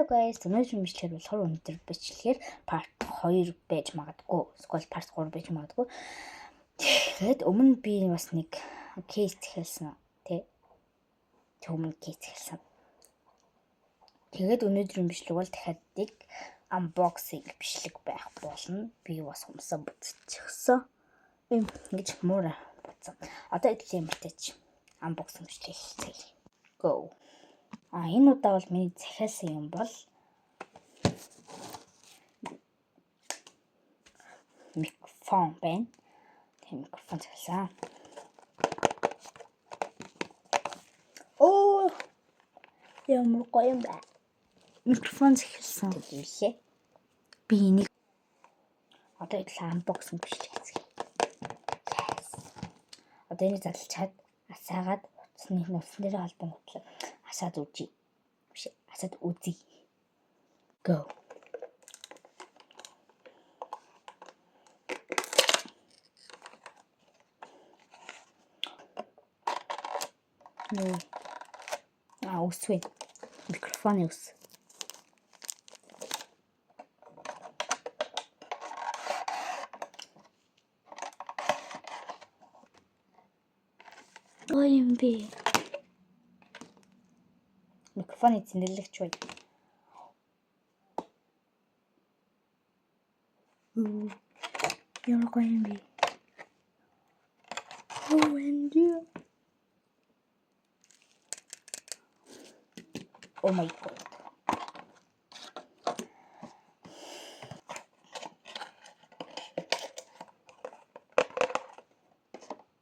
Hello guys, өнөөдрийн бичлэгээр болохоор өнөөдөр бичлэгээр part 2 байж магадгүй. Эсвэл part 3 байж магадгүй. Тэгээд өмнө би бас нэг кейс хэлсэн тий. Өмнө кейс хэлсэн. Тэгээд өнөөдрийн бичлэг бол дахиад нэг unboxing бичлэг байх болно. Би бас humсаа бүтчихсэн. Ингэж муура буцсан. Одоо эдлийн мэтэж unboxing бичлэг хийх. Go. Энэ удаа бол миний захиалсан юм бол микрофон байна. Тийм микрофон захиалсан. Оо! Ямар гоё юм бэ? Микрофон захиалсан. Тийшээ. Би энийг одоо unboxing бичлэг хийх. Одоо энэ задлчаад асаагаад утасны нүсэн дээр албан готлоо. Асаад үзье. Биш асаад үзье. Go. No. Усвэ. Микрофоны ус. Ой юм бэ. Микрофоны цэнэрлэгч бай. Ямар гоё юм бэ. OMG. Oh my god.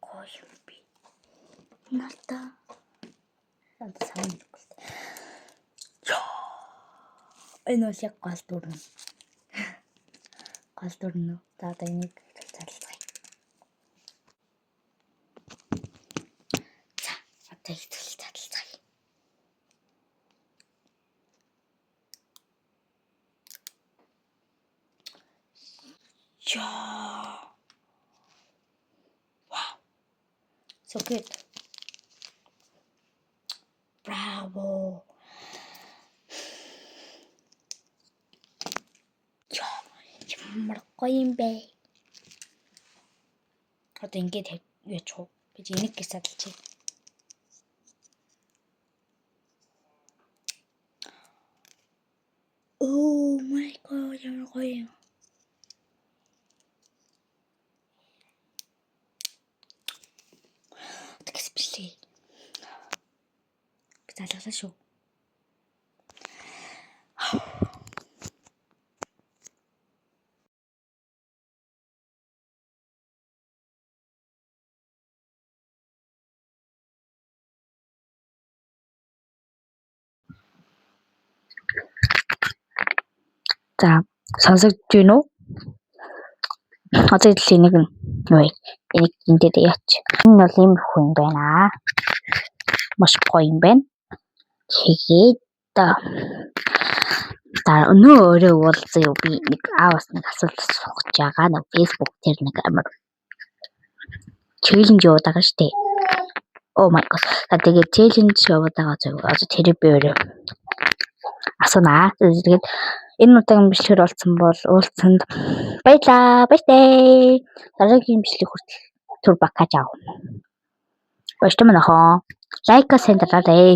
Гоё юм бэ. Нарта. Санта сайн. Энэ бол яг гол дүрэн. Гол дүрэн үү? За одоо энийг зарлцгаая. За одоо их зарлцгаая. Wow. So good. Bravo. Ямар гоё юм бэ. Одоо ингэж яач уу гэж энийг гэж садалчих. Oh my god, ямар гоё юм. Тэгс билээ. Би залгалаа шүү. За, сонсогдож байна уу? Одоо эдлийн нэг нь юу вэ? Энийг энэ дээр яач. Энэ бол юм хүн байна. Маш гоё юм байна. Тэгээд өөрөө уулзсан юу би нэг аавас нэг асуулт асууж байгаа. Нэг Facebook дээр нэг амар челленж явуулдаг байгаа штэ. Oh my god. Тэгээд челленж явуулдаг байгаа зөв. Одоо тэр би өөрөө асуунаа. Тэгээд энэ удаагийн бичлэгээр олцсон бол уулзсанд баярлаа. Баяртай. Дараагийн бичлэг хүртэл түр бакаж аав. Баяртай манайхаа. Лайка сэндараарай.